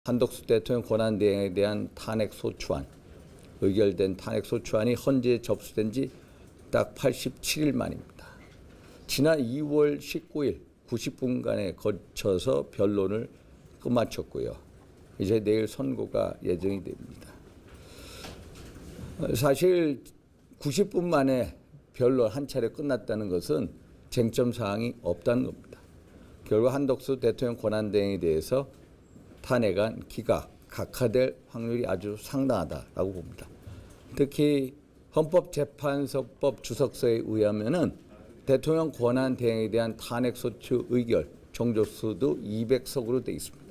한덕수 대통령 권한대행에 대한 탄핵소추안, 의결된 탄핵소추안이 헌재에 접수된 지 딱 87일 만입니다. 지난 2월 19일 90분간에 거쳐서 변론을 끝마쳤고요. 이제 내일 선고가 예정이 됩니다. 사실 90분 만에 변론 한 차례 끝났다는 것은 쟁점 사항이 없다는 겁니다. 결국 한덕수 대통령 권한대행에 대해서 탄핵안 기각, 각하될 확률이 아주 상당하다라고 봅니다. 특히 헌법재판소법 주석서에 의하면은 대통령 권한대행에 대한 탄핵소추 의결 정족수도 200석으로 되어 있습니다.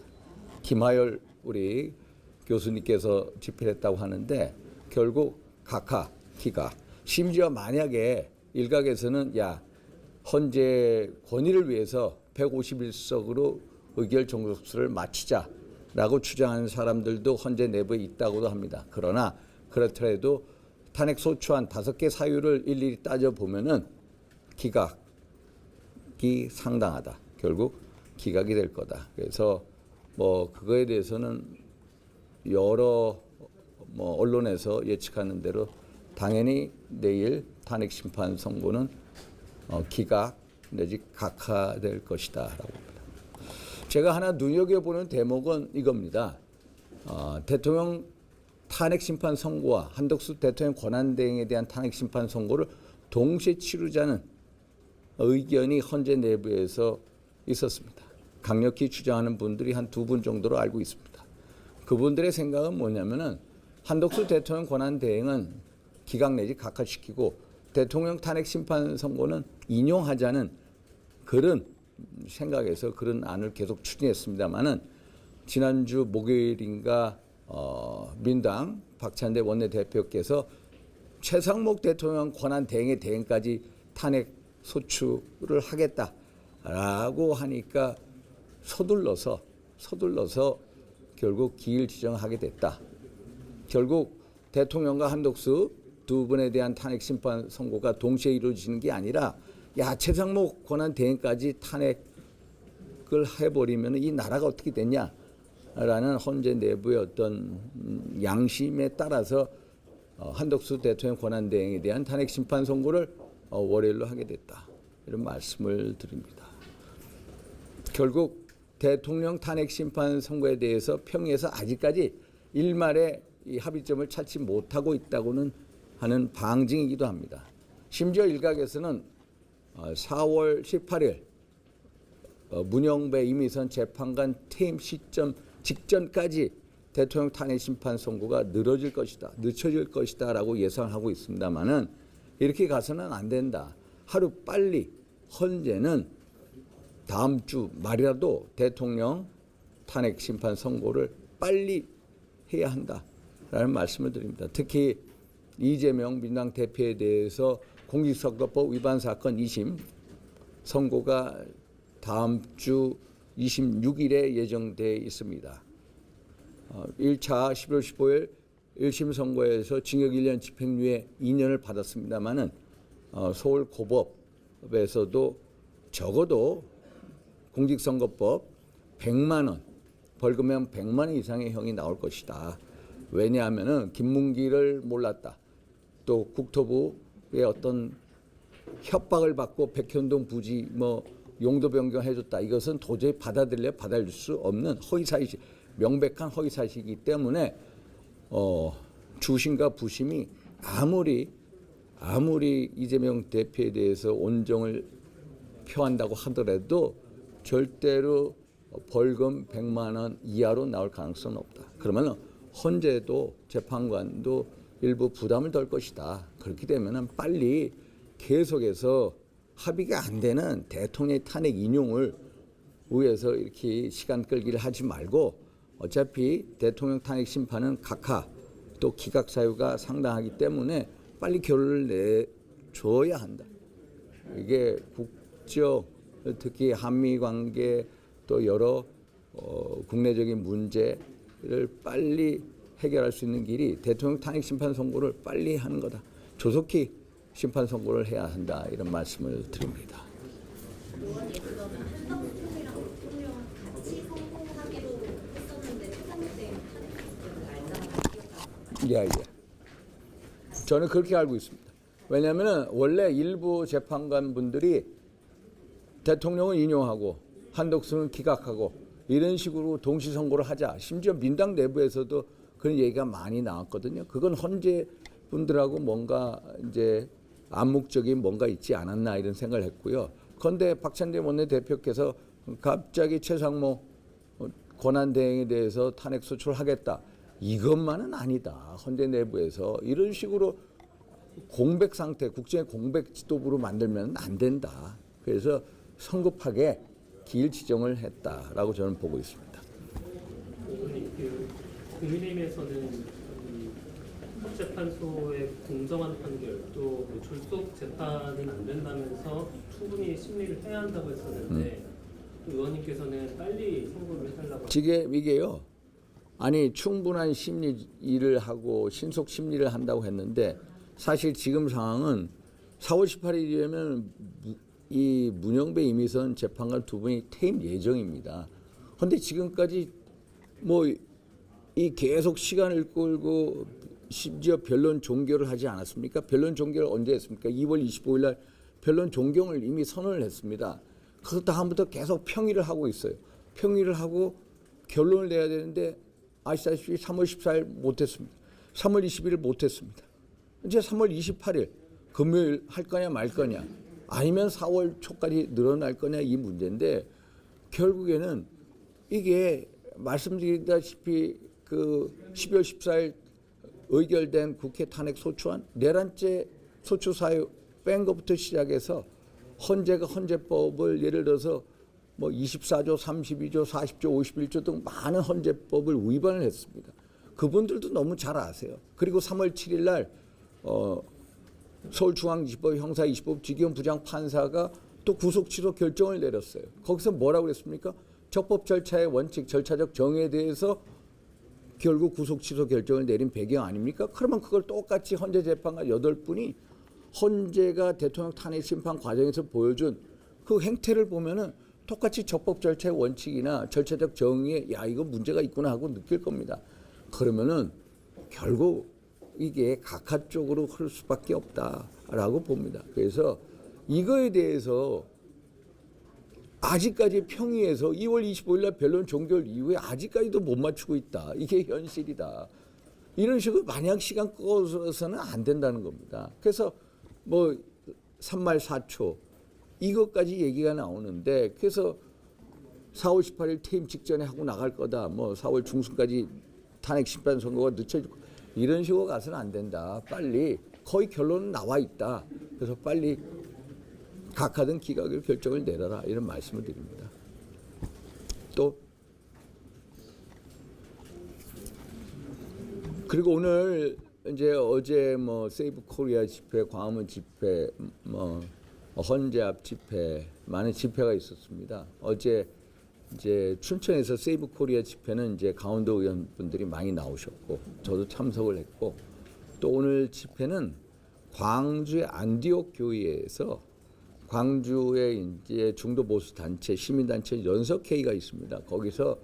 김하열 우리 교수님께서 집필했다고 하는데 결국 각하, 기각, 심지어 만약에 일각에서는 헌재 권위를 위해서 151석으로 의결 정족수를 맞추자라고 주장하는 사람들도 헌재 내부에 있다고도 합니다. 그러나 그렇더라도 탄핵소추안 5개 사유를 일일이 따져보면은 기각이 상당하다. 결국 기각이 될 거다. 그래서 그거에 대해서는 여러 언론에서 예측하는 대로 당연히 내일 탄핵 심판 선고는 기각 내지 각하될 것이다라고 봅니다. 제가 하나 눈여겨보는 대목은 이겁니다. 대통령 탄핵 심판 선고와 한덕수 대통령 권한대행에 대한 탄핵 심판 선고를 동시에 치르자는 의견이 헌재 내부에서 있었습니다. 강력히 주장하는 분들이 한 2분 정도로 알고 있습니다. 그분들의 생각은 뭐냐면은 한덕수 대통령 권한대행은 기각 내지 각하시키고 대통령 탄핵 심판 선고는 인용하자는 그런 생각에서 그런 안을 계속 추진했습니다만은 지난주 목요일인가 민당 박찬대 원내대표께서 최상목 대통령 권한대행의 대행까지 탄핵 소추를 하겠다라고 하니까 서둘러서 결국 기일 지정하게 됐다. 결국 대통령과 한덕수 두 분에 대한 탄핵 심판 선고가 동시에 이루어지는 게 아니라 최상목 권한대행까지 탄핵을 해버리면 이 나라가 어떻게 됐냐라는 헌재 내부의 어떤 양심에 따라서 한덕수 대통령 권한대행에 대한 탄핵 심판 선고를 월요일로 하게 됐다. 이런 말씀을 드립니다. 결국 대통령 탄핵 심판 선고에 대해서 평의에서 아직까지 일말의 이 합의점을 찾지 못하고 있다고는 하는 방증이기도 합니다. 심지어 일각에서는 4월 18일 문영배 이미선 재판관 퇴임 시점 직전까지 대통령 탄핵 심판 선고가 늦춰질 것이다라고 예상하고 있습니다만은 이렇게 가서는 안 된다. 하루 빨리 헌재는 다음 주 말이라도 대통령 탄핵 심판 선고를 빨리 해야 한다라는 말씀을 드립니다. 특히 이재명 민주당 대표에 대해서 공직선거법 위반 사건 2심 선고가 다음 주 26일에 예정돼 있습니다. 1차 11월 15일 1심 선고에서 징역 1년 집행유예 2년을 받았습니다마는 서울 고법에서도 적어도 공직선거법 100만 원, 벌금형 100만 원 이상의 형이 나올 것이다. 왜냐하면은 김문기를 몰랐다. 또 국토부의 어떤 협박을 받고 백현동 부지 용도 변경해줬다. 이것은 도저히 받아들일 수 없는 허위사실, 명백한 허위사실이기 때문에 주심과 부심이 아무리 이재명 대표에 대해서 온정을 표한다고 하더라도 절대로 벌금 100만 원 이하로 나올 가능성은 없다. 그러면 헌재도 재판관도 일부 부담을 덜 것이다. 그렇게 되면 빨리 계속해서 합의가 안 되는 대통령의 탄핵 인용을 위해서 이렇게 시간 끌기를 하지 말고 어차피 대통령 탄핵 심판은 각하 또 기각 사유가 상당하기 때문에 빨리 결론을 내줘야 한다. 이게 국적 특히 한미 관계 또 여러 국내적인 문제를 빨리 해결할 수 있는 길이 대통령 탄핵 심판 선고를 빨리 하는 거다. 조속히 심판 선고를 해야 한다. 이런 말씀을 드립니다. 의원님, 그거는 한덕수 총리랑 대통령 같이 선고하기로 했었는데 예, 예. 저는 그렇게 알고 있습니다. 왜냐하면 원래 일부 재판관 분들이 대통령을 인용하고 한덕수는 기각하고 이런 식으로 동시 선고를 하자. 심지어 민당 내부에서도 그런 얘기가 많이 나왔거든요. 그건 헌재 분들하고 뭔가 이제 암묵적인 뭔가 있지 않았나 이런 생각을 했고요. 그런데 박찬대 원내대표께서 갑자기 최상모 권한대행에 대해서 탄핵 소추하겠다. 이것만은 아니다. 헌재 내부에서 이런 식으로 공백 상태, 국정의 공백 지도부로 만들면 안 된다. 그래서 성급하게 길 지정을 했다라고 저는 보고 있습니다. 국민의힘에서는 헌법재판소의 공정한 판결 또 졸속 재판은 안 된다면서 충분히 심리를 해야 한다고 했었는데 또 의원님께서는 빨리 선고를 해달라고. 이게요. 아니 충분한 심리를 하고 신속 심리를 한다고 했는데 사실 지금 상황은 4월 18일이면 이 문영배 이미선 재판관 두 분이 퇴임 예정입니다. 그런데 지금까지 뭐 이 계속 시간을 끌고 심지어 변론 종결을 하지 않았습니까? 변론 종결을 언제 했습니까? 2월 25일 날 변론 종결을 이미 선언을 했습니다. 그래서 다음부터 계속 평의를 하고 있어요. 평의를 하고 결론을 내야 되는데 아시다시피 3월 14일 못했습니다. 3월 20일 못했습니다. 이제 3월 28일 금요일 할 거냐 말 거냐 아니면 4월 초까지 늘어날 거냐 이 문제인데 결국에는 이게 말씀드리다시피 그 12월 14일 의결된 국회 탄핵 소추안 내란죄 소추 사유 뺀 것부터 시작해서 헌재가 헌재법을 예를 들어서 뭐 24조, 32조, 40조, 51조 등 많은 헌재법을 위반을 했습니다. 그분들도 너무 잘 아세요. 그리고 3월 7일 날 서울중앙지법 형사 20법 지기현 부장판사가 또 구속 취소 결정을 내렸어요. 거기서 뭐라고 그랬습니까? 적법 절차의 원칙, 절차적 정의에 대해서 결국 구속 취소 결정을 내린 배경 아닙니까? 그러면 그걸 똑같이 헌재 재판관 8분이 헌재가 대통령 탄핵 심판 과정에서 보여준 그 행태를 보면은 똑같이 적법 절차의 원칙이나 절차적 정의에 야 이거 문제가 있구나 하고 느낄 겁니다. 그러면은 결국 이게 각하 쪽으로 흐를 수밖에 없다라고 봅니다. 그래서 이거에 대해서 아직까지 평의에서 2월 25일 날 변론 종결 이후에 아직까지도 못 맞추고 있다. 이게 현실이다. 이런 식으로 마냥 시간 끌어서는 안 된다는 겁니다. 그래서 뭐 3말 4초 이것까지 얘기가 나오는데 그래서 4월 18일 퇴임 직전에 하고 나갈 거다. 뭐 4월 중순까지 탄핵 심판 선고가 늦춰질 거. 이런 식으로 가서는 안 된다. 빨리 거의 결론은 나와 있다. 그래서 빨리 각하든 기각을 결정을 내려라 이런 말씀을 드립니다. 또 그리고 오늘 이제 어제 뭐 세이브 코리아 집회, 광화문 집회, 뭐 헌재 앞 집회 많은 집회가 있었습니다. 어제 이제 춘천에서 세이브 코리아 집회는 이제 강원도 의원분들이 많이 나오셨고 저도 참석을 했고 또 오늘 집회는 광주의 안디옥 교회에서 광주의 이제 중도 보수 단체 시민단체 연석회의가 있습니다. 거기서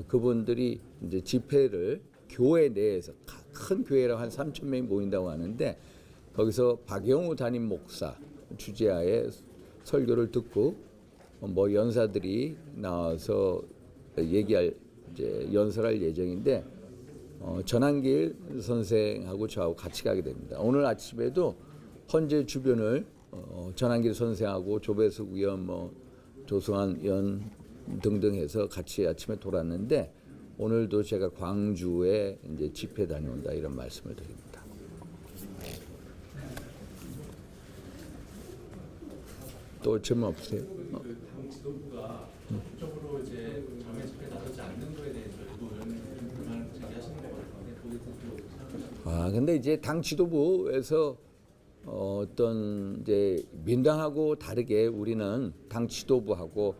그분들이 이제 집회를 교회 내에서 큰 교회라고 한 3,000명이 모인다고 하는데 거기서 박영우 담임 목사 주재하에 설교를 듣고 뭐 연사들이 나와서 얘기할 이제 연설할 예정인데 전한길 선생하고 저하고 같이 가게 됩니다. 오늘 아침에도 헌재 주변을 전한길 선생하고 조배숙 의원, 뭐 조성한 의원 등등 해서 같이 아침에 돌았는데 오늘도 제가 광주에 이제 집회 다녀온다 이런 말씀을 드립니다. 또 질문 없으세요? 당 지도부가 적극적으로 이제 장외 집회 나서지 않는 거에 대해서 일부 의원님들이 불만을 제기하시는 것 같은데 거기에 대해서 근데 이제 당 지도부에서 어떤 이제 민당하고 다르게 우리는 당 지도부하고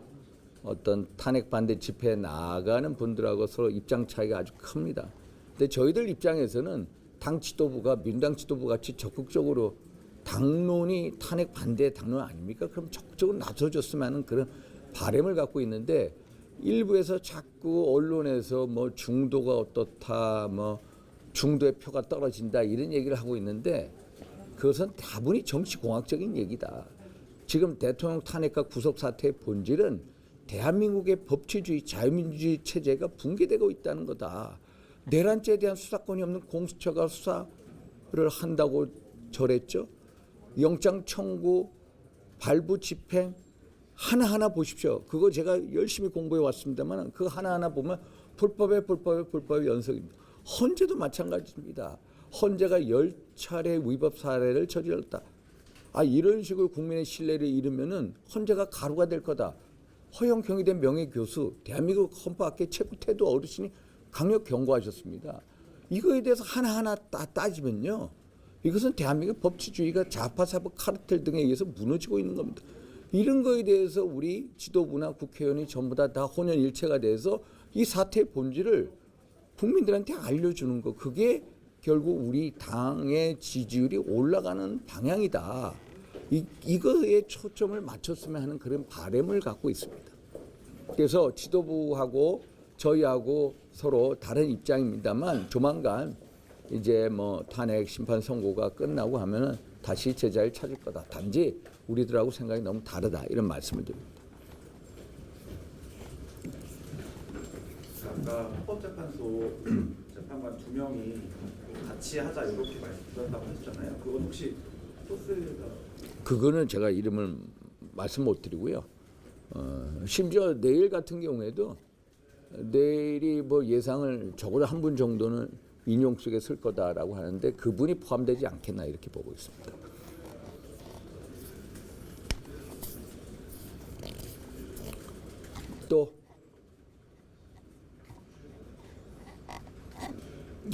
어떤 탄핵 반대 집회에 나가는 분들하고 서로 입장 차이가 아주 큽니다. 근데 저희들 입장에서는 당 지도부가 민당 지도부 같이 적극적으로 당론이 탄핵 반대 당론 아닙니까? 그럼 적극적으로 나서줬으면 하는 그런 바람을 갖고 있는데 일부에서 자꾸 언론에서 뭐 중도가 어떻다, 뭐 중도의 표가 떨어진다 이런 얘기를 하고 있는데 그것은 다분히 정치공학적인 얘기다. 지금 대통령 탄핵과 구속 사태의 본질은 대한민국의 법치주의 자유민주주의 체제가 붕괴되고 있다는 거다. 내란죄에 대한 수사권이 없는 공수처가 수사를 한다고 저랬죠. 영장 청구, 발부 집행 하나하나 보십시오. 그거 제가 열심히 공부해 왔습니다만 그 하나하나 보면 불법의 연속입니다. 헌재도 마찬가지입니다. 헌재가 10차례 위법 사례를 저질렀다. 이런 식으로 국민의 신뢰를 잃으면은 헌재가 가루가 될 거다. 허영경이 된 명예교수, 대한민국 헌법학계 최고 태도 어르신이 강력 경고하셨습니다. 이거에 대해서 하나하나 따지면요. 이것은 대한민국 법치주의가 좌파 사법 카르텔 등에 의해서 무너지고 있는 겁니다. 이런 거에 대해서 우리 지도부나 국회의원이 전부 다 혼연일체가 돼서 이 사태의 본질을 국민들한테 알려주는 거. 그게 결국 우리 당의 지지율이 올라가는 방향이다. 이거에 초점을 맞췄으면 하는 그런 바람을 갖고 있습니다. 그래서 지도부하고 저희하고 서로 다른 입장입니다만 조만간 이제 뭐 탄핵 심판 선고가 끝나고 하면은 다시 제자리를 찾을 거다. 단지 우리들하고 생각이 너무 다르다. 이런 말씀을 드립니다. 아까 헌법재판소 재판관 2명이 같이 하자 이렇게 말씀드렸다고 하셨잖아요. 그건 혹시 소스가 그거는 제가 이름을 말씀 못 드리고요. 심지어 내일 같은 경우에도 내일이 뭐 예상을 적어도 한 분 정도는 인용 속에 쓸 거다라고 하는데 그분이 포함되지 않겠나 이렇게 보고 있습니다. 또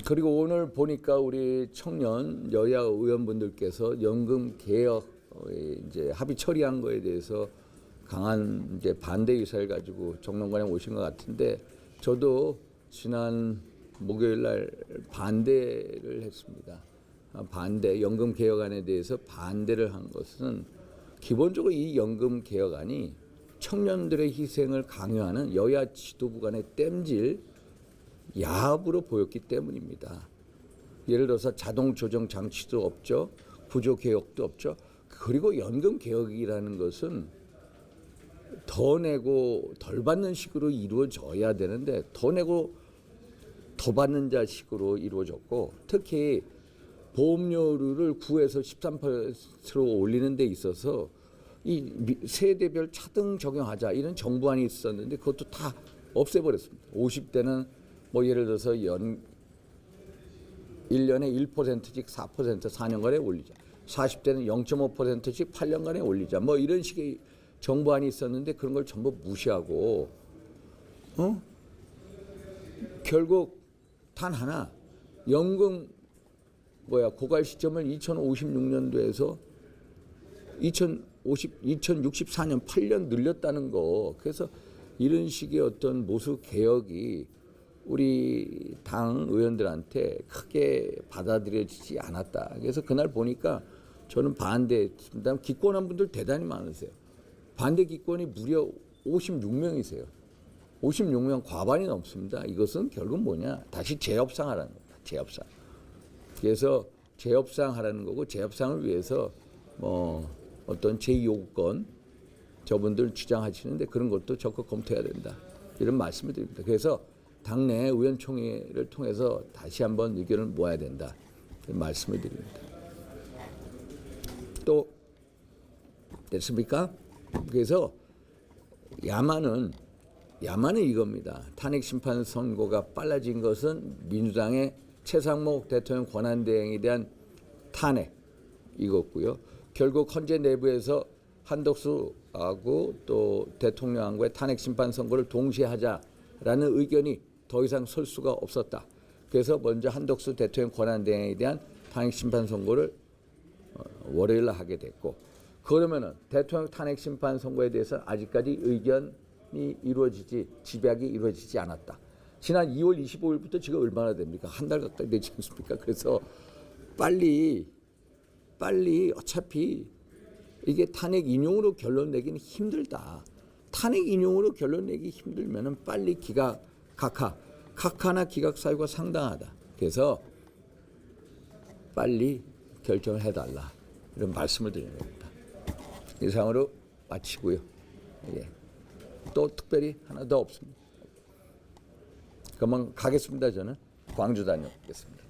그리고 오늘 보니까 우리 청년 여야 의원분들께서 연금 개혁 이제 합의 처리한 거에 대해서 강한 이제 반대 의사를 가지고 정론관에 오신 것 같은데 저도 지난 목요일 날 반대를 했습니다. 반대 연금 개혁안에 대해서 반대를 한 것은 기본적으로 이 연금 개혁안이 청년들의 희생을 강요하는 여야 지도부 간의 땜질 야합으로 보였기 때문입니다. 예를 들어서 자동 조정 장치도 없죠. 구조 개혁도 없죠. 그리고 연금 개혁이라는 것은 더 내고 덜 받는 식으로 이루어져야 되는데 더 내고 더 받는 자식으로 이루어졌고 특히 보험료를 9에서 13%로 올리는 데 있어서 이 세대별 차등 적용하자 이런 정부안이 있었는데 그것도 다 없애버렸습니다. 50대는 뭐 예를 들어서 1년에 1%씩 4% 4년간에 올리자. 40대는 0.5%씩 8년간에 올리자. 뭐 이런 식의 정부안이 있었는데 그런 걸 전부 무시하고 결국 단 하나 연금 고갈 시점을 2056년도에서 2064년 8년 늘렸다는 거. 그래서 이런 식의 어떤 모수 개혁이 우리 당 의원들한테 크게 받아들여지지 않았다. 그래서 그날 보니까 저는 반대했습니다. 기권한 분들 대단히 많으세요. 반대 기권이 무려 56명이세요. 56명 과반이 넘습니다. 이것은 결국 뭐냐? 다시 재협상하라는 겁니다. 재협상. 그래서 재협상하라는 거고 재협상을 위해서 뭐 어떤 제2요구권 저분들 주장하시는데 그런 것도 적극 검토해야 된다. 이런 말씀을 드립니다. 그래서 당내 의원총회를 통해서 다시 한번 의견을 모아야 된다. 이런 말씀을 드립니다. 또 됐습니까? 그래서 야만은 이겁니다. 탄핵 심판 선고가 빨라진 것은 민주당의 최상목 대통령 권한대행에 대한 탄핵 이거고요. 결국 헌재 내부에서 한덕수하고 또 대통령과의 탄핵 심판 선고를 동시에 하자라는 의견이 더 이상 설 수가 없었다. 그래서 먼저 한덕수 대통령 권한대행에 대한 탄핵 심판 선고를 월요일 날 하게 됐고 그러면은 대통령 탄핵 심판 선고에 대해서 아직까지 의견이 집약이 이루어지지 않았다. 지난 2월 25일부터 지금 얼마나 됩니까? 한 달 가까이 되지 않습니까? 그래서 빨리 어차피 이게 탄핵 인용으로 결론 내기는 힘들다. 탄핵 인용으로 결론 내기 힘들면은 빨리 카카나 기각 사유가 상당하다. 그래서 빨리 결정을 해달라 이런 말씀을 드리는 겁니다. 이상으로 마치고요. 예. 또 특별히 하나 더 없습니다. 그만 가겠습니다. 저는 광주 다녀오겠습니다.